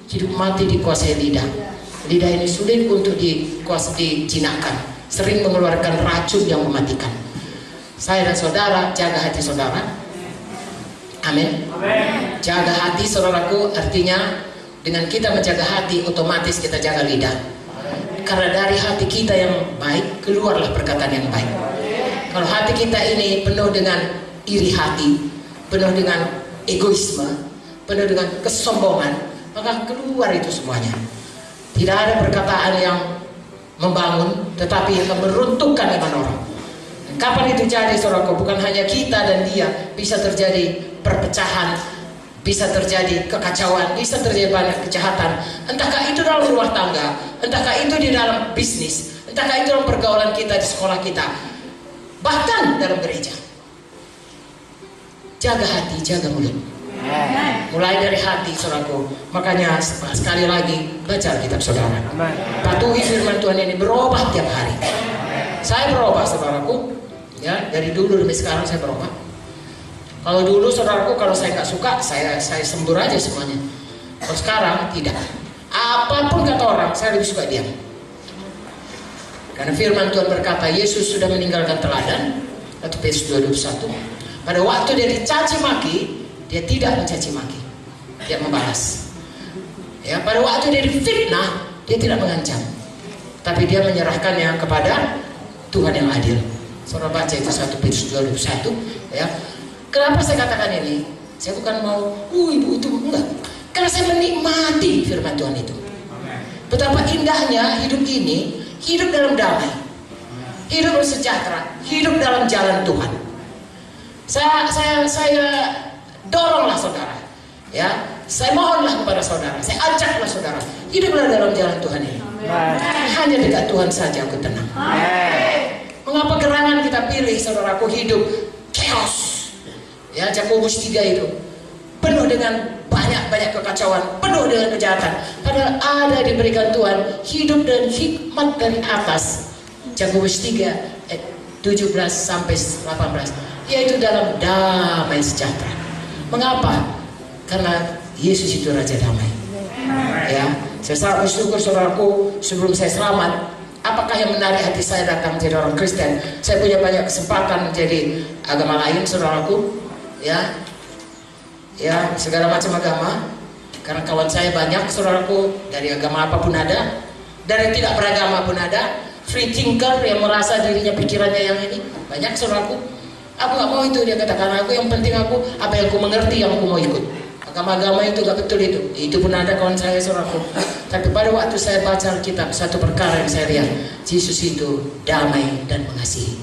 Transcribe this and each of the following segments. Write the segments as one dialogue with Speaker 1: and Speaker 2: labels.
Speaker 1: hidup mati dikuasai lidah. Lidah ini sulit untuk dijinakkan, sering mengeluarkan racun yang mematikan. Saya dan saudara jaga hati saudara. Amin. Jaga hati saudaraku, artinya dengan kita menjaga hati, otomatis kita jaga lidah. Karena dari hati kita yang baik keluarlah perkataan yang baik. Kalau hati kita ini penuh dengan iri hati, penuh dengan egoisme, penuh dengan kesombongan, maka keluar itu semuanya. Tidak ada perkataan yang membangun, tetapi yang meruntuhkan iman orang. Kapan itu jadi saudaraku? Bukan hanya kita dan dia, bisa terjadi perpecahan, bisa terjadi kekacauan, bisa terjadi banyak kejahatan. Entahkah itu dalam rumah tangga, entahkah itu di dalam bisnis, entahkah itu dalam pergaulan kita di sekolah kita, bahkan dalam gereja. Jaga hati, jaga mulut. Mulai dari hati saudaraku. Makanya sekali lagi baca kitab saudara. Patuhi firman Tuhan ini, berubah tiap hari. Saya berubah saudaraku, ya, dari dulu sampai sekarang saya berubah. Kalau dulu saudaraku, kalau saya nggak suka, saya sembur aja semuanya. Kalau sekarang tidak. Apapun kata orang, saya lebih suka diam. Karena firman Tuhan berkata, Yesus sudah meninggalkan teladan. 1 Petrus 2:21. Pada waktu dia dicaci maki, dia tidak mencaci maki, dia membalas. Ya, pada waktu dia difitnah, dia tidak mengancam, tapi dia menyerahkannya kepada Tuhan yang adil. Saudara baca itu 1 Petrus 2:21. Ya, kenapa saya katakan ini? Saya bukan mau, ibu itu enggak. Karena saya menikmati firman Tuhan itu. Betapa indahnya hidup ini, hidup dalam damai, hidup bersejahtera, hidup dalam jalan Tuhan. Saya doronglah saudara, ya, saya mohonlah kepada saudara, saya ajaklah saudara, hiduplah dalam jalan Tuhan ini. Hanya dekat Tuhan saja aku tenang. Mengapa gerangan kita pilih saudaraku hidup chaos? Ya, Yakobus 3 itu penuh dengan banyak kekacauan, penuh dengan kejahatan. Padahal ada diberikan Tuhan hidup dan hikmat dari atas. Yakobus 3 17 sampai 18, yaitu dalam damai sejahtera. Mengapa? Karena Yesus itu Raja Damai. Ya, saya sangat bersyukur saudaraku, sebelum saya selamat, apakah yang menarik hati saya datang menjadi orang Kristen? Saya punya banyak kesempatan menjadi agama lain saudaraku, ya, segala macam agama. Karena kawan saya banyak saudaraku, dari agama apapun ada, dari tidak beragama pun ada. Free thinker yang merasa dirinya pikirannya yang ini banyak saudaraku. Aku nggak mau itu, dia katakan, aku yang penting aku apa yang aku mengerti yang aku mau ikut. Agama-agama itu gak betul itu pun ada kawan saya saudaraku. Tapi pada waktu saya baca Alkitab, satu perkara yang saya lihat, Yesus itu damai dan mengasihi,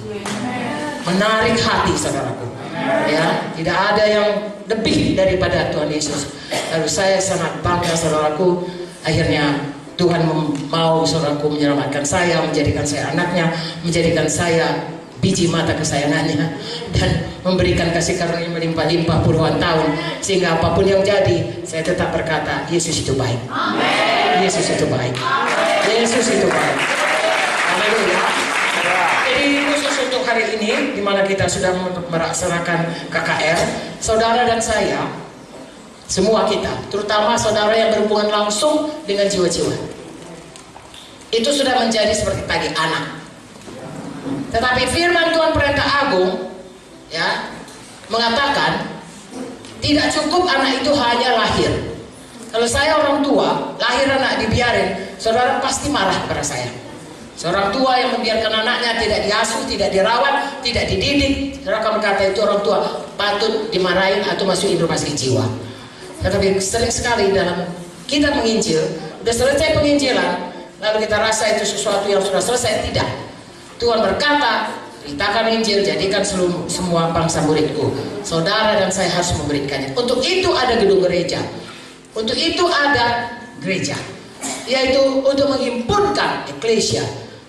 Speaker 1: menarik hati saudaraku. Ya, tidak ada yang lebih daripada Tuhan Yesus. Lalu saya sangat bangga saudaraku, akhirnya Tuhan mau saudaraku menyelamatkan saya, menjadikan saya anaknya, menjadikan saya biji mata kesayangannya, dan memberikan kasih karunia melimpah-limpah puluhan tahun, sehingga apapun yang jadi, saya tetap berkata, Yesus itu baik. Amen. Yesus itu baik. Amen. Yesus itu baik. Haleluya. Jadi khusus untuk hari ini, di mana kita sudah melaksanakan KKR, saudara dan saya, semua kita, terutama saudara yang berhubungan langsung dengan jiwa-jiwa, itu sudah menjadi seperti tadi anak. Tetapi firman Tuhan Perintah Agung, ya, mengatakan tidak cukup anak itu hanya lahir. Kalau saya orang tua, lahir anak dibiarin, saudara pasti marah kepada saya. Seorang tua yang membiarkan anaknya tidak diasuh, tidak dirawat, tidak dididik, saudara akan berkata itu orang tua patut dimarahin atau masukin rumah sakit jiwa. Tetapi sering sekali dalam kita menginjil, sudah selesai penginjilan, lalu kita rasa itu sesuatu yang sudah selesai. Tidak. Tuhan berkata, beritakan Injil, jadikan semua bangsa muridku. Saudara dan saya harus memberikannya. Untuk itu ada gedung gereja. Untuk itu ada gereja. Yaitu untuk menghimpunkan eklesia,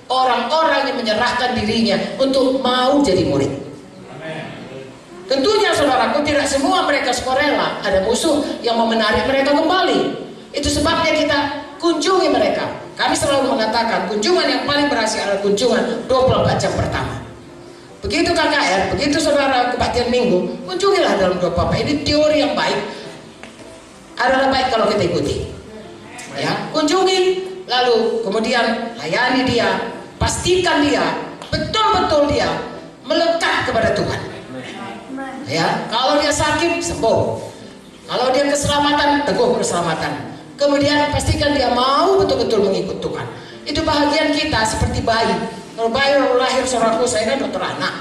Speaker 1: orang-orang yang menyerahkan dirinya untuk mau jadi murid. Tentunya saudaraku, tidak semua mereka sukarela. Ada musuh yang mau menarik mereka kembali. Itu sebabnya kita kunjungi mereka. Kami selalu mengatakan kunjungan yang paling berhasil adalah kunjungan 24 jam pertama. Begitu KKR, begitu saudara kebaktian minggu, kunjungilah dalam 24. Ini teori yang baik. Adalah baik kalau kita ikuti. Ya, kunjungi, lalu kemudian layani dia, pastikan dia betul-betul dia melekat kepada Tuhan. Ya, kalau dia sakit, sembuh. Kalau dia keselamatan, teguh keselamatan. Kemudian pastikan dia mau betul-betul mengikut Tuhan. Itu bahagian kita seperti bayi. Kalau bayi lahir, saudaraku, saya kan dokter anak.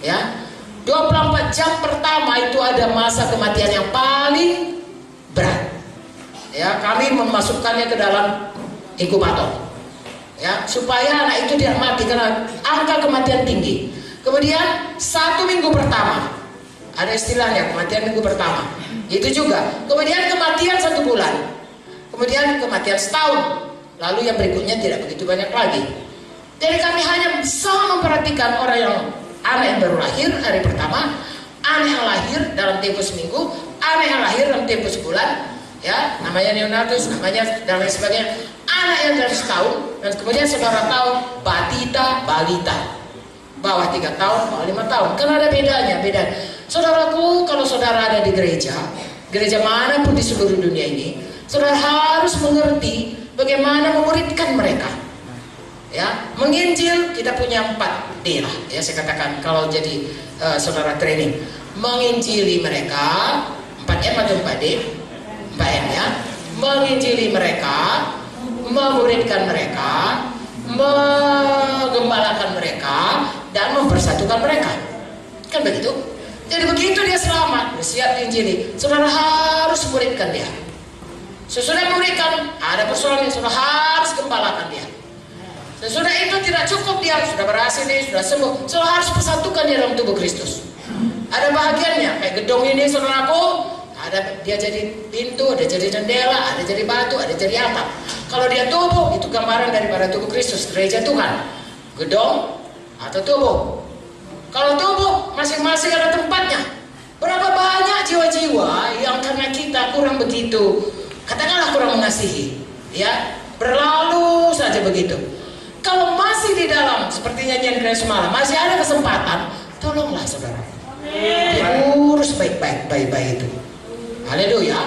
Speaker 1: Ya, 24 jam pertama itu ada masa kematian yang paling berat. Ya, kami memasukkannya ke dalam inkubator. Ya, supaya anak itu tidak mati karena angka kematian tinggi. Kemudian 1 minggu pertama ada istilahnya kematian minggu pertama. Itu juga. Kemudian kematian 1 bulan. Kemudian kematian setahun. Lalu yang berikutnya tidak begitu banyak lagi. Jadi kami hanya bisa memperhatikan orang yang anak yang baru lahir hari pertama, anak yang lahir dalam tempo seminggu, anak yang lahir dalam tempo sebulan, ya, namanya neonatus, namanya dan lain sebagainya. Anak yang dari setahun, dan kemudian saudara tahu batita, balita, bawah 3 tahun, bawah 5 tahun. Kan ada bedanya, beda. Saudaraku, kalau saudara ada di gereja manapun di seluruh dunia ini, saudara harus mengerti bagaimana memuridkan mereka. Ya, menginjil kita punya 4D lah, ya saya katakan kalau jadi saudara training, menginjili mereka 4M atau 4D, 4M ya, menginjili mereka, memuridkan mereka, menggembalakan mereka, dan mempersatukan mereka. Kan begitu? Jadi begitu dia selamat, siap diinjili, saudara harus muridkan dia. Sesudah muridkan, ada persoalan yang saudara harus gembalakan dia. Sesudah itu tidak cukup dia sudah berhasil nih, sudah sembuh, saudara harus persatukan dia dalam tubuh Kristus. Ada bahagiannya, kayak gedung ini saudaraku, ada dia jadi pintu, ada jadi jendela, ada jadi batu, ada jadi atap. Kalau dia tubuh, itu gambaran daripada tubuh Kristus, gereja Tuhan. Gedung atau tubuh. Kalau tubuh, masing-masing ada tempatnya. Berapa banyak jiwa-jiwa yang karena kita kurang begitu, katakanlah kurang mengasihi, ya, berlalu saja begitu. Kalau masih di dalam, seperti nyanyian kalian semalam, masih ada kesempatan, tolonglah saudara, diurus baik-baik itu. Haleluya.